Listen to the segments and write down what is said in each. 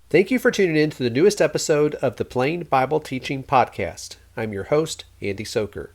Thank you for tuning in to the newest episode of the Plain Bible Teaching Podcast. I'm your host, Andy Soker.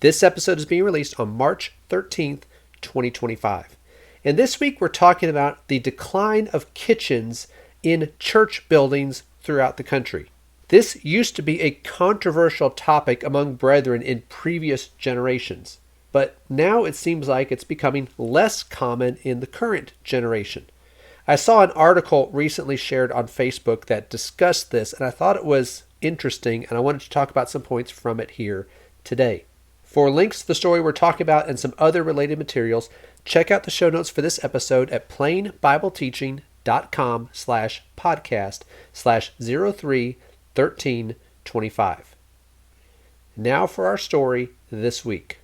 This episode is being released on March 13th, 2025. And this week we're talking about the decline of kitchens in church buildings throughout the country. This used to be a controversial topic among brethren in previous generations, but now it seems like it's becoming less common in the current generation. I saw an article recently shared on Facebook that discussed this, and I thought it was interesting, and I wanted to talk about some points from it here today. For links to the story we're talking about and some other related materials, check out the show notes for this episode at plainbibleteaching.com/podcast/031325. Now for our story this week.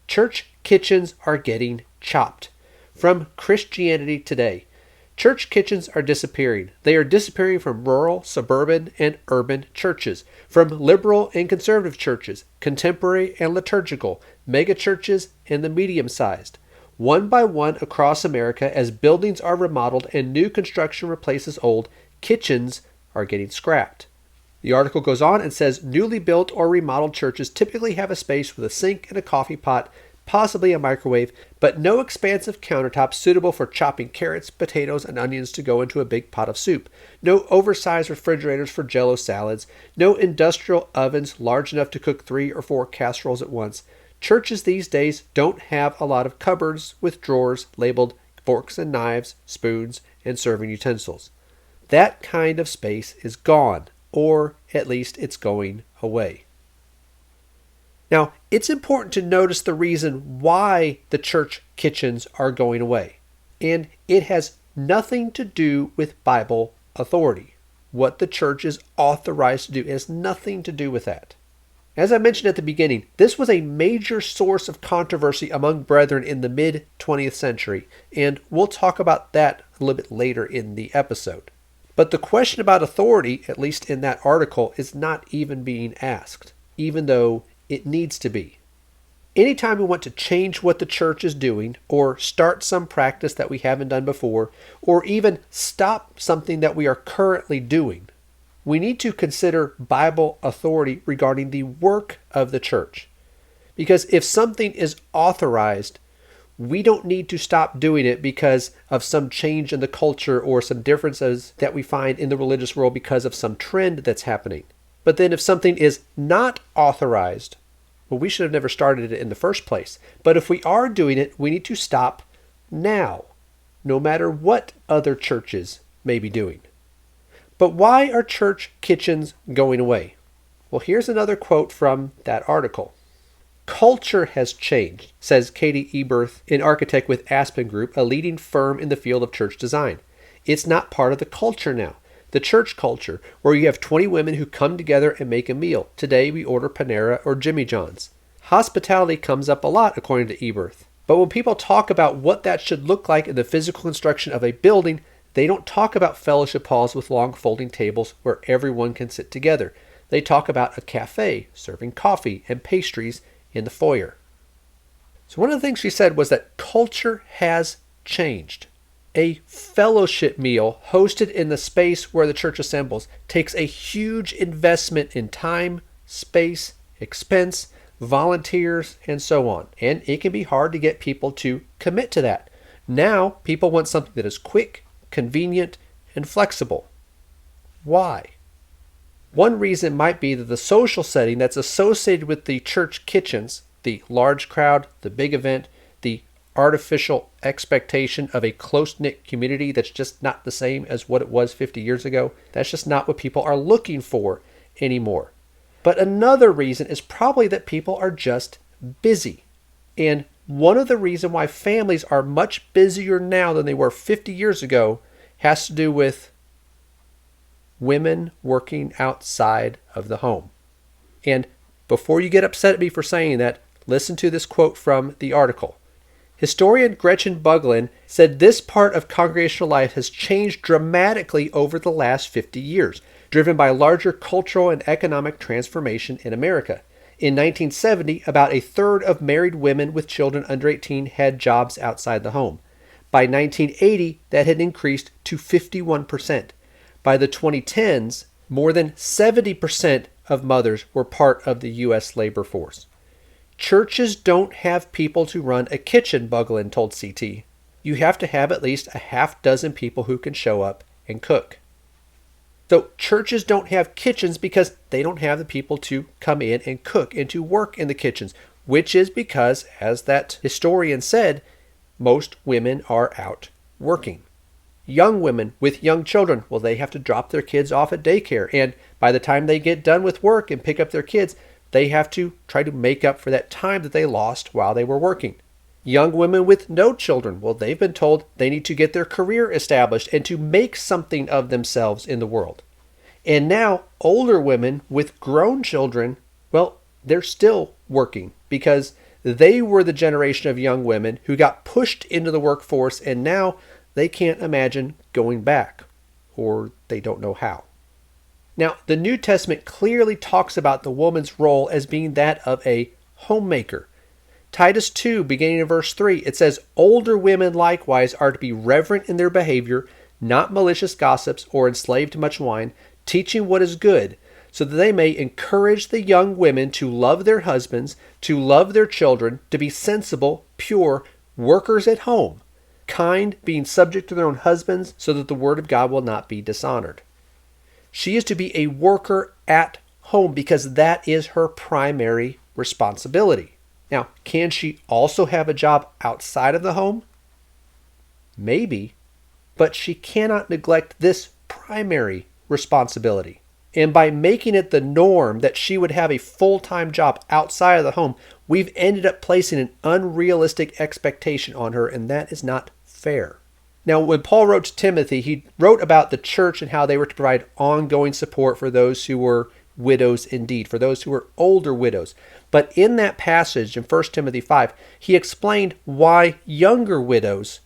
Church kitchens are getting chopped. From Christianity Today. Church kitchens are disappearing. They are disappearing from rural, suburban, and urban churches, from liberal and conservative churches, contemporary and liturgical, mega churches, and the medium-sized. One by one across America, as buildings are remodeled and new construction replaces old, kitchens are getting scrapped. The article goes on and says newly built or remodeled churches typically have a space with a sink and a coffee pot, possibly a microwave, but no expansive countertops suitable for chopping carrots, potatoes, and onions to go into a big pot of soup. No oversized refrigerators for Jell-O salads. No industrial ovens large enough to cook 3 or 4 casseroles at once. Churches these days don't have a lot of cupboards with drawers labeled forks and knives, spoons, and serving utensils. That kind of space is gone, or at least it's going away. Now, it's important to notice the reason why the church kitchens are going away. And it has nothing to do with Bible authority. What the church is authorized to do has nothing to do with that. As I mentioned at the beginning, this was a major source of controversy among brethren in the mid-20th century, and we'll talk about that a little bit later in the episode. But the question about authority, at least in that article, is not even being asked, even though it needs to be. Anytime we want to change what the church is doing, or start some practice that we haven't done before, or even stop something that we are currently doing, we need to consider Bible authority regarding the work of the church. Because if something is authorized, we don't need to stop doing it because of some change in the culture or some differences that we find in the religious world because of some trend that's happening. But then if something is not authorized, well, we should have never started it in the first place. But if we are doing it, we need to stop now, no matter what other churches may be doing. But why are church kitchens going away? Well, here's another quote from that article. Culture has changed, says Katie Eberth, an architect with Aspen Group, a leading firm in the field of church design. It's not part of the culture now. The church culture, where you have 20 women who come together and make a meal. Today we order Panera or Jimmy John's. Hospitality comes up a lot, according to Eberth. But when people talk about what that should look like in the physical construction of a building, they don't talk about fellowship halls with long folding tables where everyone can sit together. They talk about a cafe serving coffee and pastries in the foyer. So one of the things she said was that culture has changed. A fellowship meal hosted in the space where the church assembles takes a huge investment in time, space, expense, volunteers, and so on. And it can be hard to get people to commit to that. Now, people want something that is quick, convenient, and flexible. Why? One reason might be that the social setting that's associated with the church kitchens, the large crowd, the big event, the artificial expectation of a close-knit community that's just not the same as what it was 50 years ago. That's just not what people are looking for anymore. But another reason is probably that people are just busy. And one of the reasons why families are much busier now than they were 50 years ago has to do with women working outside of the home. And before you get upset at me for saying that, listen to this quote from the article. Historian Gretchen Buglin said this part of congregational life has changed dramatically over the last 50 years, driven by larger cultural and economic transformation in America. In 1970, about a third of married women with children under 18 had jobs outside the home. By 1980, that had increased to 51%. By the 2010s, more than 70% of mothers were part of the U.S. labor force. Churches don't have people to run a kitchen, Buglin told CT. You have to have at least a half dozen people who can show up and cook. So churches don't have kitchens because they don't have the people to come in and cook and to work in the kitchens, which is because, as that historian said, most women are out working. Young women with young children, well, they have to drop their kids off at daycare, and by the time they get done with work and pick up their kids, they have to try to make up for that time that they lost while they were working. Young women with no children, well, they've been told they need to get their career established and to make something of themselves in the world. And now, older women with grown children, well, they're still working because they were the generation of young women who got pushed into the workforce, and now they can't imagine going back, or they don't know how. Now, the New Testament clearly talks about the woman's role as being that of a homemaker. Titus 2, beginning in verse 3, it says, "Older women likewise are to be reverent in their behavior, not malicious gossips or enslaved to much wine, teaching what is good, so that they may encourage the young women to love their husbands, to love their children, to be sensible, pure, workers at home, kind, being subject to their own husbands, so that the word of God will not be dishonored." She is to be a worker at home because that is her primary responsibility. Now, can she also have a job outside of the home? Maybe, but she cannot neglect this primary responsibility. And by making it the norm that she would have a full-time job outside of the home, we've ended up placing an unrealistic expectation on her, and that is not fair. Now, when Paul wrote to Timothy, he wrote about the church and how they were to provide ongoing support for those who were widows indeed, for those who were older widows. But in that passage in 1 Timothy 5, he explained why younger widows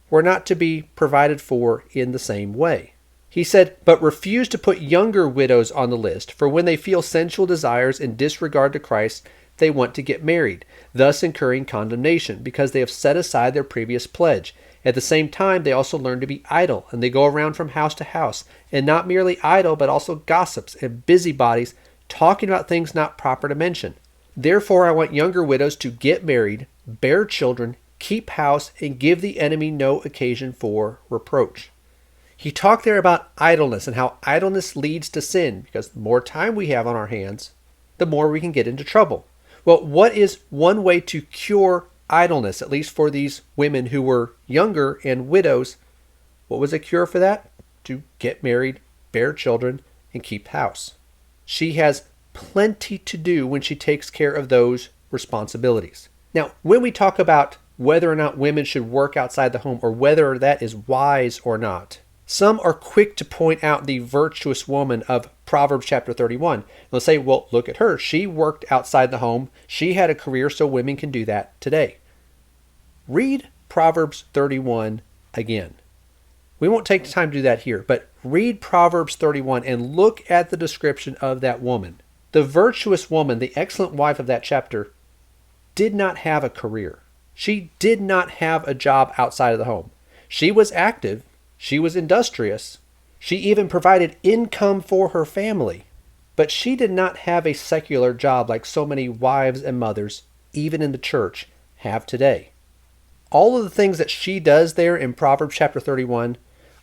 were not to be provided for in the same way. He said, "But refuse to put younger widows on the list, for when they feel sensual desires in disregard to Christ, they want to get married, thus incurring condemnation, because they have set aside their previous pledge. At the same time, they also learn to be idle, and they go around from house to house, and not merely idle, but also gossips and busybodies, talking about things not proper to mention. Therefore, I want younger widows to get married, bear children, keep house, and give the enemy no occasion for reproach." He talked there about idleness and how idleness leads to sin, because the more time we have on our hands, the more we can get into trouble. Well, what is one way to cure idleness, at least for these women who were younger and widows? What was a cure for that? To get married, bear children, and keep house. She has plenty to do when she takes care of those responsibilities. Now, when we talk about whether or not women should work outside the home or whether that is wise or not, some are quick to point out the virtuous woman of Proverbs chapter 31. They'll say, well, look at her. She worked outside the home. She had a career, so women can do that today. Read Proverbs 31 again. We won't take the time to do that here, but read Proverbs 31 and look at the description of that woman. The virtuous woman, the excellent wife of that chapter, did not have a career. She did not have a job outside of the home. She was active. She was industrious. She even provided income for her family. But she did not have a secular job like so many wives and mothers, even in the church, have today. All of the things that she does there in Proverbs chapter 31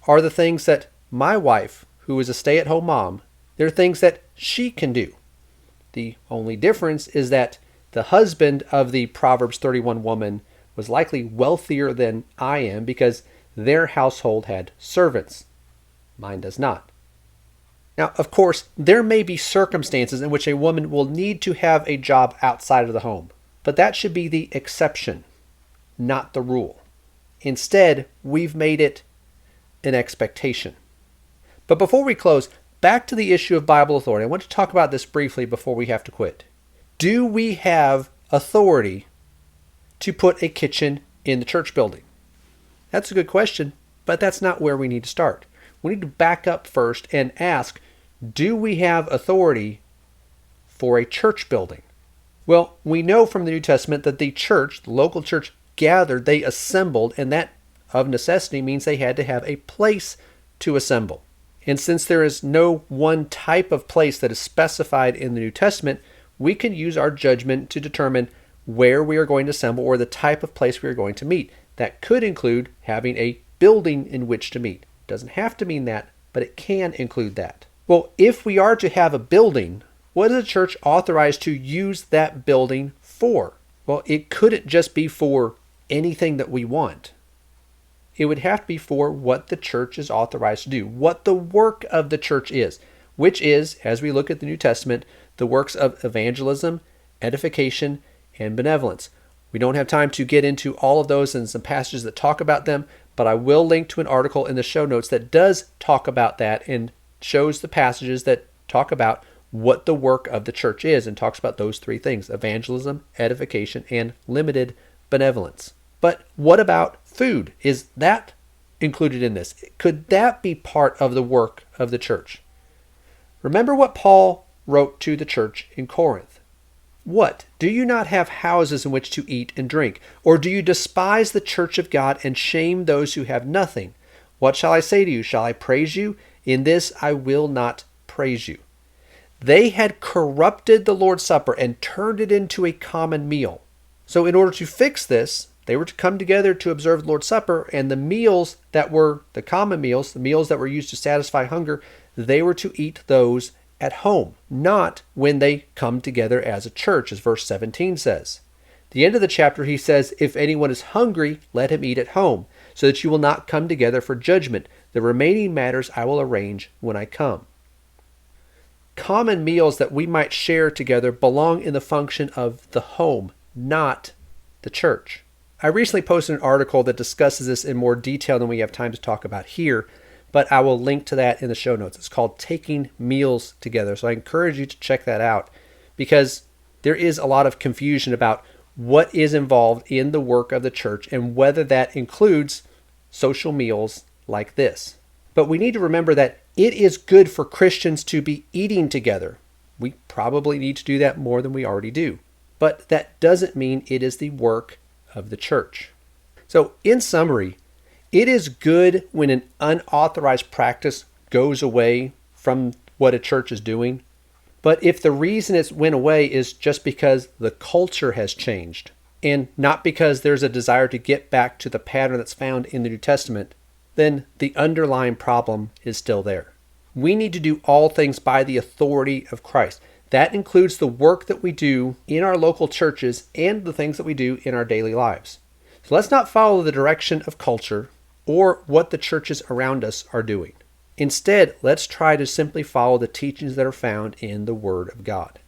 are the things that my wife, who is a stay-at-home mom, they're things that she can do. The only difference is that the husband of the Proverbs 31 woman was likely wealthier than I am because their household had servants. Mine does not. Now, of course, there may be circumstances in which a woman will need to have a job outside of the home, but that should be the exception, not the rule. Instead, we've made it an expectation. But before we close, back to the issue of Bible authority. I want to talk about this briefly before we have to quit. Do we have authority to put a kitchen in the church building? That's a good question, but that's not where we need to start. We need to back up first and ask, do we have authority for a church building? Well, we know from the New Testament that the church, the local church, gathered, they assembled, and that of necessity means they had to have a place to assemble. And since there is no one type of place that is specified in the New Testament, we can use our judgment to determine where we are going to assemble or the type of place we are going to meet. That could include having a building in which to meet. Doesn't have to mean that, but it can include that. Well, if we are to have a building, what is the church authorized to use that building for? Well, it couldn't just be for anything that we want. It would have to be for what the church is authorized to do, what the work of the church is, which is, as we look at the New Testament, the works of evangelism, edification, and benevolence. We don't have time to get into all of those and some passages that talk about them, but I will link to an article in the show notes that does talk about that and shows the passages that talk about what the work of the church is and talks about those three things: evangelism, edification, and limited benevolence. But what about food? Is that included in this? Could that be part of the work of the church? Remember what Paul wrote to the church in Corinth. What? Do you not have houses in which to eat and drink? Or do you despise the church of God and shame those who have nothing? What shall I say to you? Shall I praise you? In this I will not praise you. They had corrupted the Lord's Supper and turned it into a common meal. So in order to fix this, they were to come together to observe the Lord's Supper, and the meals that were the common meals, the meals that were used to satisfy hunger, they were to eat those at home, not when they come together as a church, as verse 17 says. At the end of the chapter, he says, if anyone is hungry, let him eat at home, so that you will not come together for judgment. The remaining matters I will arrange when I come. Common meals that we might share together belong in the function of the home, not the church. I recently posted an article that discusses this in more detail than we have time to talk about here, but I will link to that in the show notes. It's called Taking Meals Together. So I encourage you to check that out because there is a lot of confusion about what is involved in the work of the church and whether that includes social meals like this. But we need to remember that it is good for Christians to be eating together. We probably need to do that more than we already do. But that doesn't mean it is the work of the church. So in summary, it is good when an unauthorized practice goes away from what a church is doing. But if the reason it went away is just because the culture has changed and not because there's a desire to get back to the pattern that's found in the New Testament, then the underlying problem is still there. We need to do all things by the authority of Christ. That includes the work that we do in our local churches and the things that we do in our daily lives. So let's not follow the direction of culture or what the churches around us are doing. Instead, let's try to simply follow the teachings that are found in the Word of God.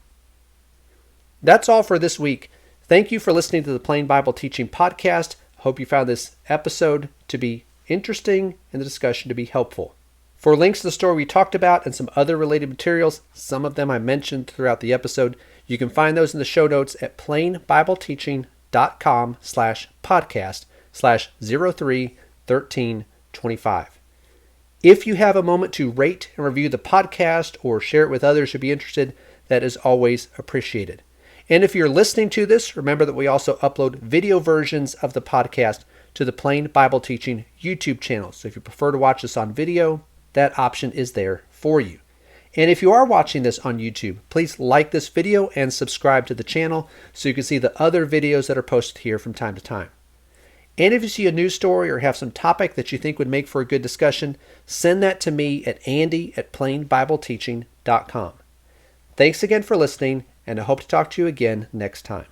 That's all for this week. Thank you for listening to the Plain Bible Teaching Podcast. I hope you found this episode to be interesting and the discussion to be helpful. For links to the story we talked about and some other related materials, some of them I mentioned throughout the episode, you can find those in the show notes at plainbibleteaching.com/podcast/031325. If you have a moment to rate and review the podcast or share it with others who would be interested, that is always appreciated. And if you're listening to this, remember that we also upload video versions of the podcast to the Plain Bible Teaching YouTube channel. So if you prefer to watch this on video, that option is there for you. And if you are watching this on YouTube, please like this video and subscribe to the channel so you can see the other videos that are posted here from time to time. And if you see a news story or have some topic that you think would make for a good discussion, send that to me at andy@plainbibleteaching.com. Thanks again for listening, and I hope to talk to you again next time.